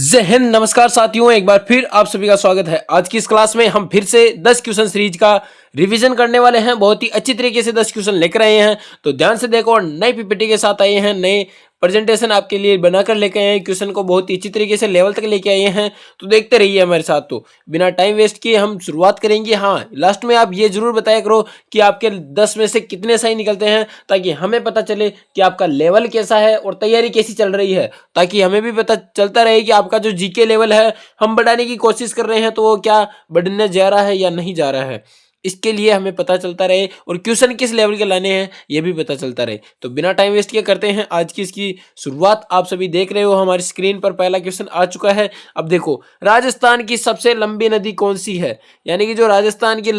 जय हिंद। नमस्कार साथियों, एक बार फिर आप सभी का स्वागत है। आज की इस क्लास में हम फिर से 10 क्वेश्चन सीरीज का रिवीजन करने वाले हैं। बहुत ही अच्छी तरीके से 10 क्वेश्चन लेकर आए हैं, तो ध्यान से देखो। और नई पीपीटी के साथ आए हैं, नए प्रेजेंटेशन आपके लिए बनाकर लेके आए हैं, क्वेश्चन को बहुत ही अच्छी तरीके से लेवल तक लेके आए हैं। तो देखते रहिए हमारे साथ। तो बिना टाइम वेस्ट किए हम शुरुआत करेंगे। हाँ, लास्ट में आप ये जरूर बताया करो कि आपके 10 में से कितने सही निकलते हैं, ताकि हमें पता चले कि आपका लेवल कैसा है और तैयारी कैसी चल रही है, ताकि हमें भी पता चलता रहे कि आपका जो जीके लेवल है हम बढ़ाने की कोशिश कर रहे हैं तो वो क्या बढ़ने जा रहा है या नहीं जा रहा है। इसके लिए हमें पता चलता रहे और क्वेश्चन किस लेवल के लाने हैं ये भी पता चलता रहे। तो बिना टाइम वेस्ट किए करते हैं आज की इसकी शुरुआत। आप सभी देख रहे हो हमारी स्क्रीन पर पहला क्वेश्चन आ चुका है। अब देखो, राजस्थान की सबसे लंबी नदी कौन सी है, यानी कि जो राजस्थान की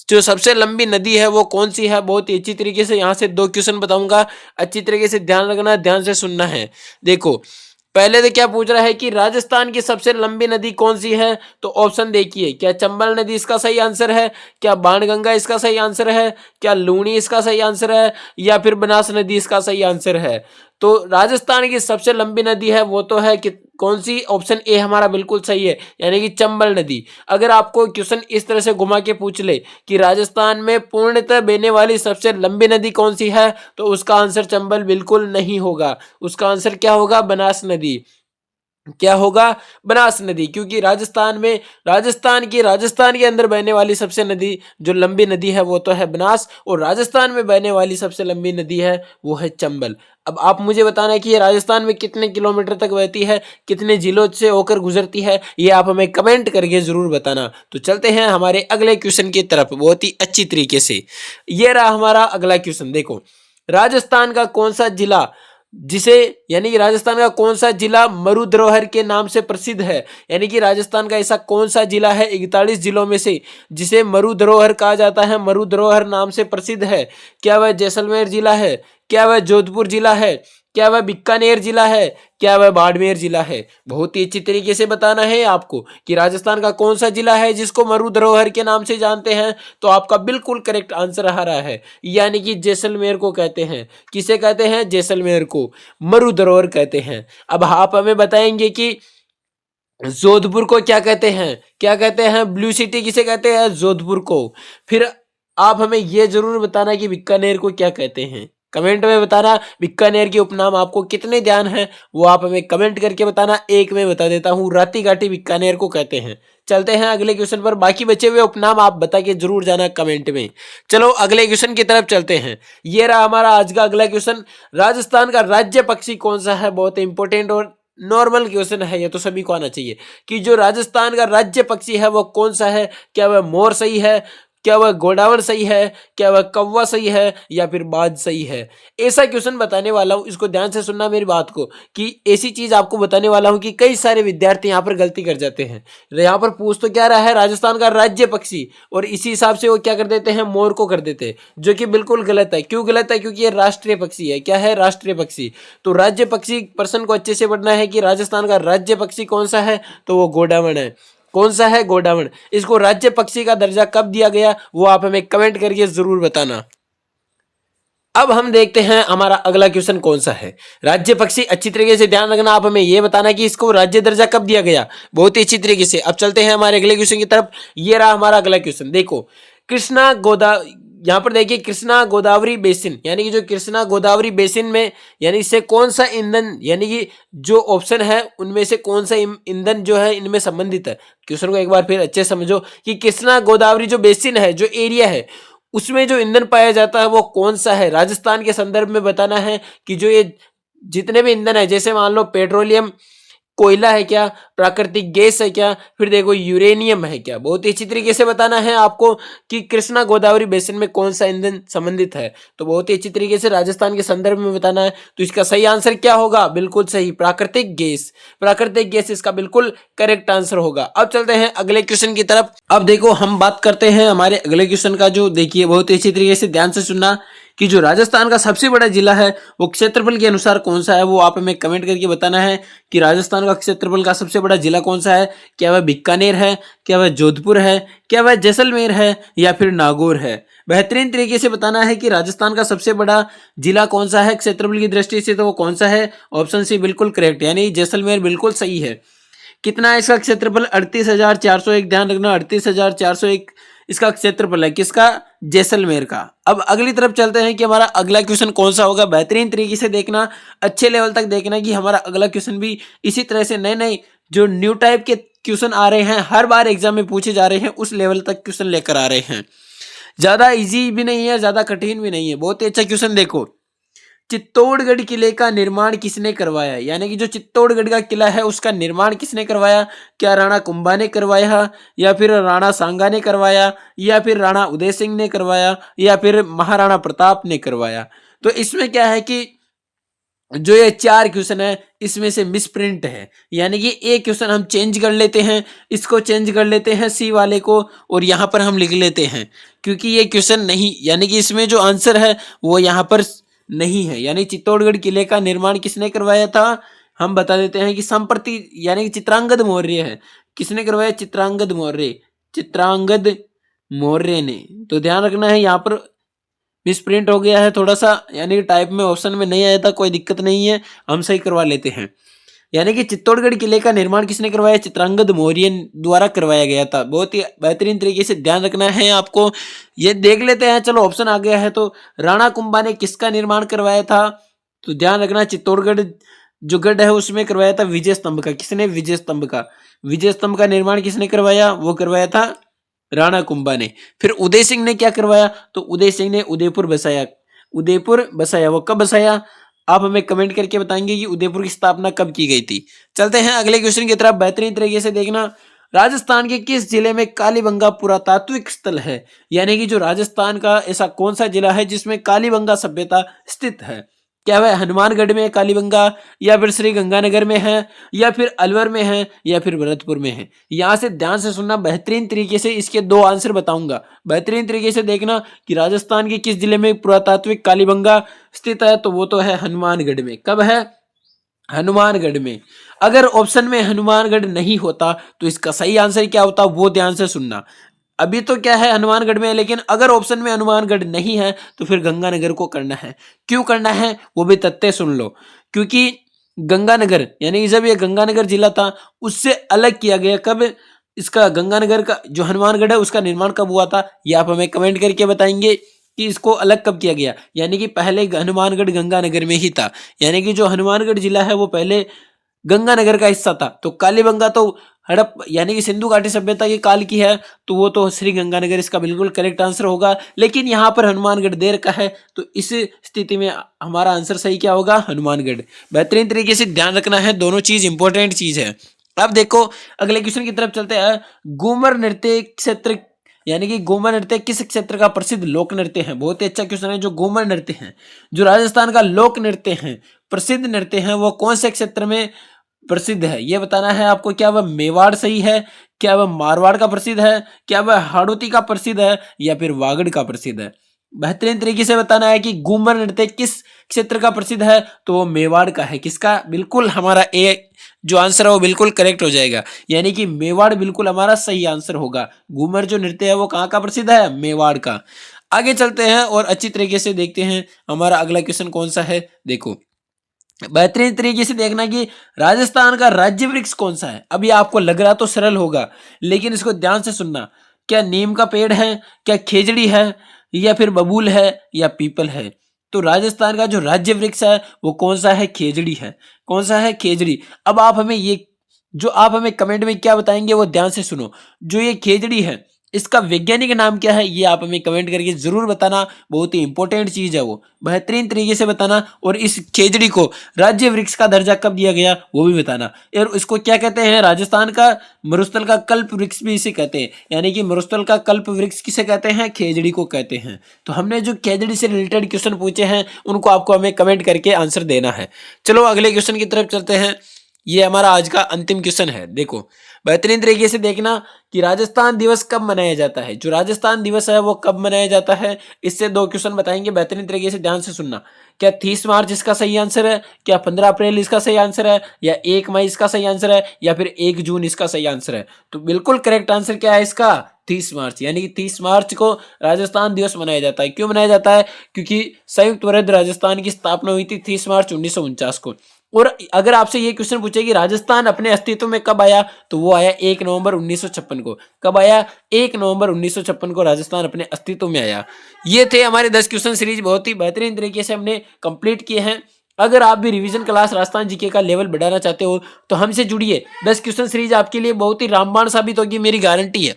जो सबसे लंबी नदी है वो कौन सी है। बहुत ही अच्छी तरीके से यहाँ से 2 क्वेश्चन बताऊंगा, अच्छी तरीके से ध्यान रखना, ध्यान से सुनना है। देखो, पहले तो क्या पूछ रहा है कि राजस्थान की सबसे लंबी नदी कौन सी है। तो ऑप्शन देखिए, क्या चंबल नदी इसका सही आंसर है, क्या बाणगंगा इसका सही आंसर है, क्या लूनी इसका सही आंसर है, या फिर बनास नदी इसका सही आंसर है। तो राजस्थान की सबसे लंबी नदी है वो तो है कि कौन सी, ऑप्शन ए हमारा बिल्कुल सही है, यानी कि चंबल नदी। अगर आपको क्वेश्चन इस तरह से घुमा के पूछ ले कि राजस्थान में पूर्णतः बहने वाली सबसे लंबी नदी कौन सी है, तो उसका आंसर चंबल बिल्कुल नहीं होगा। उसका आंसर क्या होगा? बनास नदी। क्या होगा? बनास नदी। क्योंकि राजस्थान के अंदर बहने वाली सबसे नदी जो लंबी नदी है वो तो है बनास, और राजस्थान में बहने वाली सबसे लंबी नदी है वो है चंबल। अब आप मुझे बताना है कि ये राजस्थान में कितने किलोमीटर तक बहती है, कितने जिलों से होकर गुजरती है, ये आप हमें कमेंट करके जरूर बताना। तो चलते हैं हमारे अगले क्वेश्चन की तरफ बहुत ही अच्छी तरीके से। ये रहा हमारा अगला क्वेश्चन। देखो, राजस्थान का कौन सा जिला जिसे यानी कि राजस्थान का कौन सा जिला मरु धरोहर के नाम से प्रसिद्ध है, यानी कि राजस्थान का ऐसा कौन सा जिला है 41 जिलों में से जिसे मरु धरोहर कहा जाता है, मरु धरोहर नाम से प्रसिद्ध है। क्या वह जैसलमेर जिला है, क्या वह जोधपुर जिला है, क्या वह बीकानेर जिला है, क्या वह बाड़मेर जिला है। बहुत ही अच्छी तरीके से बताना है आपको कि राजस्थान का कौन सा जिला है जिसको मरु धरोहर के नाम से जानते हैं। तो आपका बिल्कुल करेक्ट आंसर आ रहा है, यानी कि जैसलमेर को कहते हैं। किसे कहते हैं? जैसलमेर को मरु धरोहर कहते हैं। अब आप हमें बताएंगे कि जोधपुर को क्या कहते हैं? क्या कहते हैं? ब्लू सिटी किसे कहते हैं? जोधपुर को। फिर आप हमें यह जरूर बताना कि बीकानेर को क्या कहते हैं। कमेंट में बताना बीकानेर के उपनाम आपको कितने ध्यान है, वो आप हमें कमेंट करके बताना। एक में बता देता हूँ, राती घाटी बीकानेर को कहते हैं। चलते हैं अगले क्वेश्चन पर। बाकी बचे हुए उपनाम आप बता के जरूर जाना कमेंट में। चलो अगले क्वेश्चन की तरफ चलते हैं। ये रहा हमारा आज का अगला क्वेश्चन। राजस्थान का राज्य पक्षी कौन सा है? बहुत इंपॉर्टेंट और नॉर्मल क्वेश्चन है, ये तो सभी को आना चाहिए कि जो राजस्थान का राज्य पक्षी है वो कौन सा है। क्या वह मोर सही है, क्या वह गोडावण सही है, क्या वह कौवा सही है, या फिर बाज सही है। ऐसा क्वेश्चन बताने वाला हूं, इसको ध्यान से सुनना मेरी बात को, कि ऐसी चीज आपको बताने वाला हूं कि कई सारे विद्यार्थी यहाँ पर गलती कर जाते हैं। यहाँ पर पूछ तो क्या रहा है? राजस्थान का राज्य पक्षी, और इसी हिसाब से वो क्या कर देते हैं? मोर को कर देते हैं, जो कि बिल्कुल गलत है। क्यों गलत है? क्योंकि ये राष्ट्रीय पक्षी है। क्या है? राष्ट्रीय पक्षी। तो राज्य पक्षी पर्सन को अच्छे से पढ़ना है कि राजस्थान का राज्य पक्षी कौन सा है, तो वो गोडावण है। कौन सा है? गोडावण। इसको राज्य पक्षी का दर्जा कब दिया गया वो आप हमें कमेंट करके जरूर बताना। अब हम देखते हैं हमारा अगला क्वेश्चन कौन सा है। राज्य पक्षी, अच्छी तरीके से ध्यान रखना, आप हमें यह बताना कि इसको राज्य दर्जा कब दिया गया। बहुत ही अच्छी तरीके से। अब चलते हैं हमारे अगले क्वेश्चन की तरफ। ये रहा हमारा अगला क्वेश्चन। देखो, कृष्णा गोदा यहाँ पर देखिए, कृष्णा गोदावरी बेसिन, यानी कि जो कृष्णा गोदावरी बेसिन में, यानी इससे कौन सा ईंधन, यानी कि जो ऑप्शन है उनमें से कौन सा ईंधन जो है इनमें संबंधित है। क्वेश्चन को एक बार फिर अच्छे समझो कि कृष्णा गोदावरी जो बेसिन है, जो एरिया है, उसमें जो ईंधन पाया जाता है वो कौन सा है। राजस्थान के संदर्भ में बताना है कि जो ये जितने भी ईंधन है, जैसे मान लो पेट्रोलियम, कोयला है क्या, प्राकृतिक गैस है क्या, फिर देखो यूरेनियम है क्या। बहुत ही अच्छी तरीके से बताना है आपको कि कृष्णा गोदावरी बेसिन में कौन सा ईंधन संबंधित है। तो बहुत ही अच्छी तरीके से राजस्थान के संदर्भ में बताना है। तो इसका सही आंसर क्या होगा? बिल्कुल सही, प्राकृतिक गैस। प्राकृतिक गैस इसका बिल्कुल करेक्ट आंसर होगा। अब चलते हैं अगले क्वेश्चन की तरफ। अब देखो, हम बात करते हैं हमारे अगले क्वेश्चन का, जो देखिए बहुत ही अच्छी तरीके से ध्यान से सुनना कि जो राजस्थान का सबसे बड़ा जिला है वो क्षेत्रफल के अनुसार कौन सा है, वो आप हमें कमेंट करके बताना है कि राजस्थान का क्षेत्रफल का सबसे बड़ा जिला कौन सा है। क्या वह बीकानेर है, क्या वह जोधपुर है, क्या वह जैसलमेर है, या फिर नागौर है। बेहतरीन तरीके से बताना है कि राजस्थान का सबसे बड़ा जिला कौन सा है क्षेत्रफल की दृष्टि से, तो वो कौन सा है। ऑप्शन सी बिल्कुल करेक्ट, यानी जैसलमेर बिल्कुल सही है। कितना है इसका क्षेत्रफल? 38,401। ध्यान रखना 38,401 इसका क्षेत्रफल है। किसका? जैसलमेर का। अब अगली तरफ चलते हैं कि हमारा अगला क्वेश्चन कौन सा होगा। बेहतरीन तरीके से देखना, अच्छे लेवल तक देखना कि हमारा अगला क्वेश्चन भी इसी तरह से नए नए जो न्यू टाइप के क्वेश्चन आ रहे हैं, हर बार एग्जाम में पूछे जा रहे हैं, उस लेवल तक क्वेश्चन लेकर आ रहे हैं। ज्यादा इजी भी नहीं है, ज्यादा कठिन भी नहीं है, बहुत ही अच्छा क्वेश्चन। देखो, चित्तौड़गढ़ किले का निर्माण किसने करवाया? यानी कि जो चित्तौड़गढ़ का किला है उसका निर्माण किसने करवाया? क्या राणा कुंभा ने करवाया, या फिर राणा सांगा ने करवाया, या फिर राणा उदय सिंह ने करवाया, या फिर महाराणा प्रताप ने करवाया? तो इसमें क्या है कि जो ये चार क्वेश्चन है इसमें से मिस प्रिंट है, यानी कि एक क्वेश्चन हम चेंज कर लेते हैं, इसको चेंज कर लेते हैं सी वाले को, और यहाँ पर हम लिख लेते हैं, क्योंकि ये क्वेश्चन नहीं, यानी कि इसमें जो आंसर है वो यहाँ पर नहीं है। यानी चित्तौड़गढ़ किले का निर्माण किसने करवाया था? हम बता देते हैं कि संप्रति यानी कि चित्रांगद मौर्य है। किसने करवाया? चित्रांगद मौर्य, चित्रांगद मौर्य ने। तो ध्यान रखना है, यहाँ पर मिसप्रिंट हो गया है थोड़ा सा, यानी कि टाइप में ऑप्शन में नहीं आया था, कोई दिक्कत नहीं है, हम सही करवा लेते हैं। यानी कि चित्तौड़गढ़ किले का निर्माण किसने करवाया? चित्रांगद मौर्य द्वारा करवाया गया था। बहुत ही बेहतरीन तरीके से ध्यान रखना है आपको। ये देख लेते हैं, चलो ऑप्शन आ गया है। तो राणा कुंभा ने किसका निर्माण करवाया था? तो ध्यान रखना, चित्तौड़गढ़ जो गढ़ है उसमें करवाया था विजय स्तंभ का। किसने? विजय स्तंभ का। विजय स्तंभ का निर्माण किसने करवाया? वो करवाया था राणा कुंभा ने। फिर उदय सिंह ने क्या करवाया? तो उदय सिंह ने उदयपुर बसाया। उदयपुर बसाया, वो कब बसाया? आप हमें कमेंट करके बताएंगे कि उदयपुर की स्थापना कब की गई थी। चलते हैं अगले क्वेश्चन की तरफ, बेहतरीन तरीके से देखना। राजस्थान के किस जिले में कालीबंगा पुरातात्विक स्थल है? यानी कि जो राजस्थान का ऐसा कौन सा जिला है जिसमें कालीबंगा सभ्यता स्थित है? क्या वह हनुमानगढ़ में है कालीबंगा, या फिर श्री गंगानगर में है, या फिर अलवर में है, या फिर भरतपुर में है? यहां से ध्यान से सुनना, बेहतरीन तरीके से इसके दो आंसर बताऊंगा। बेहतरीन तरीके से देखना कि राजस्थान के किस जिले में पुरातात्विक कालीबंगा स्थित है। तो वो तो है हनुमानगढ़ में। कब है? हनुमानगढ़ में। अगर ऑप्शन में हनुमानगढ़ नहीं होता तो इसका सही आंसर क्या होता, वो ध्यान से सुनना। अभी तो क्या है, हनुमानगढ़ में है, लेकिन अगर ऑप्शन में हनुमानगढ़ नहीं है तो फिर गंगानगर को करना है। क्यों करना है वो भी तथ्य सुन लो। क्योंकि गंगानगर यानी जब ये गंगानगर जिला था उससे अलग किया गया। कब? इसका गंगानगर का जो हनुमानगढ़ है उसका निर्माण कब हुआ था, ये आप हमें कमेंट करके बताएंगे कि इसको अलग कब किया गया। यानी कि पहले हनुमानगढ़ गंगानगर में ही था, यानी कि जो हनुमानगढ़ जिला है वो पहले गंगानगर का हिस्सा था। तो कालीबंगा तो हड़प यानी कि सिंधु घाटी सभ्यता के काल की है, तो वो तो श्री गंगानगर इसका बिल्कुल करेक्ट आंसर होगा। लेकिन यहाँ पर हनुमानगढ़ देर का है, तो इस स्थिति में हमारा आंसर सही क्या होगा? हनुमानगढ़। बेहतरीन तरीके से ध्यान रखना है, दोनों चीज इंपॉर्टेंट चीज है। अब देखो अगले क्वेश्चन की तरफ चलते हैं। घूमर नृत्य क्षेत्र यानी कि घूमर नृत्य किस क्षेत्र का प्रसिद्ध लोक नृत्य है? बहुत ही अच्छा क्वेश्चन है। जो घूमर नृत्य है, जो राजस्थान का लोक नृत्य है, प्रसिद्ध नृत्य है, वो कौन से क्षेत्र में प्रसिद्ध है? ये बताना है आपको। क्या वह मेवाड़ सही है, क्या वह मारवाड़ का प्रसिद्ध है, क्या वह हाड़ौती का प्रसिद्ध है, या फिर वागड़ का प्रसिद्ध है? बेहतरीन तरीके से बताना है कि घूमर नृत्य किस क्षेत्र का प्रसिद्ध है। तो वो मेवाड़ का है। किसका? बिल्कुल हमारा ए जो आंसर है वो बिल्कुल करेक्ट हो जाएगा, यानी कि मेवाड़ बिल्कुल हमारा सही आंसर होगा। घूमर जो नृत्य है वो कहाँ का प्रसिद्ध है? मेवाड़ का। आगे चलते हैं और अच्छी तरीके से देखते हैं हमारा अगला क्वेश्चन कौन सा है। देखो बेहतरीन तरीके से देखना कि राजस्थान का राज्य वृक्ष कौन सा है। अभी आपको लग रहा तो सरल होगा, लेकिन इसको ध्यान से सुनना। क्या नीम का पेड़ है, क्या खेजड़ी है, या फिर बबूल है, या पीपल है? तो राजस्थान का जो राज्य वृक्ष है वो कौन सा है? खेजड़ी है। कौन सा है? खेजड़ी। अब आप हमें ये जो आप हमें कमेंट में क्या बताएंगे वो ध्यान से सुनो। जो ये खेजड़ी है इसका वैज्ञानिक नाम क्या है, ये आप हमें कमेंट करके जरूर बताना। बहुत ही इंपॉर्टेंट चीज है वो, बेहतरीन तरीके से बताना। और इस खेजड़ी को राज्य वृक्ष का दर्जा कब दिया गया वो भी बताना। और इसको क्या कहते हैं? राजस्थान का मरुस्थल का कल्प वृक्ष भी इसे कहते हैं। यानी कि मरुस्थल का कल्प वृक्ष किसे कहते हैं? खेजड़ी को कहते हैं। तो हमने जो खेजड़ी से रिलेटेड क्वेश्चन पूछे हैं उनको आपको हमें कमेंट करके आंसर देना है। चलो अगले क्वेश्चन की तरफ चलते हैं। ये हमारा आज का अंतिम क्वेश्चन है। देखो बेहतरीन तरीके से देखना कि राजस्थान दिवस कब मनाया जाता है। जो राजस्थान दिवस है वो कब मनाया जाता है, इससे दो क्वेश्चन बताएंगे। बेहतरीन तरीके से ध्यान से सुनना। क्या 30 मार्च इसका सही आंसर है, क्या 15 अप्रैल इसका सही आंसर है, या 1 मई इसका सही आंसर है, या फिर 1 जून इसका सही आंसर है? तो बिल्कुल करेक्ट आंसर क्या है इसका? 30 मार्च। यानी कि 30 मार्च को राजस्थान दिवस मनाया जाता है। क्यों मनाया जाता है? क्योंकि संयुक्त राज्य राजस्थान की स्थापना हुई थी 30 मार्च 1949 को। और अगर आपसे ये क्वेश्चन पूछे कि राजस्थान अपने अस्तित्व में कब आया, तो वो आया 1 नवंबर 1956 को। कब आया? 1 नवंबर 1956 को राजस्थान अपने अस्तित्व में आया। ये थे हमारे 10 क्वेश्चन सीरीज, बहुत ही बेहतरीन तरीके से हमने कंप्लीट किए हैं। अगर आप भी रिवीजन क्लास राजस्थान जीके का लेवल बढ़ाना चाहते हो तो हमसे जुड़िए। 10 क्वेश्चन सीरीज आपके लिए बहुत ही रामबाण साबित होगी, मेरी गारंटी है।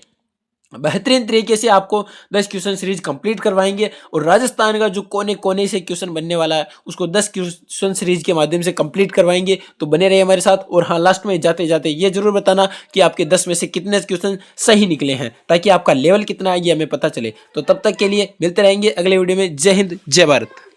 बेहतरीन तरीके से आपको 10 क्वेश्चन सीरीज कंप्लीट करवाएंगे और राजस्थान का जो कोने कोने से क्वेश्चन बनने वाला है उसको 10 क्वेश्चन सीरीज के माध्यम से कंप्लीट करवाएंगे। तो बने रहिए हमारे साथ। और हाँ, लास्ट में जाते जाते ये जरूर बताना कि आपके 10 में से कितने क्वेश्चन सही निकले हैं, ताकि आपका लेवल कितना है ये हमें पता चले। तो तब तक के लिए मिलते रहेंगे अगले वीडियो में। जय हिंद, जय भारत।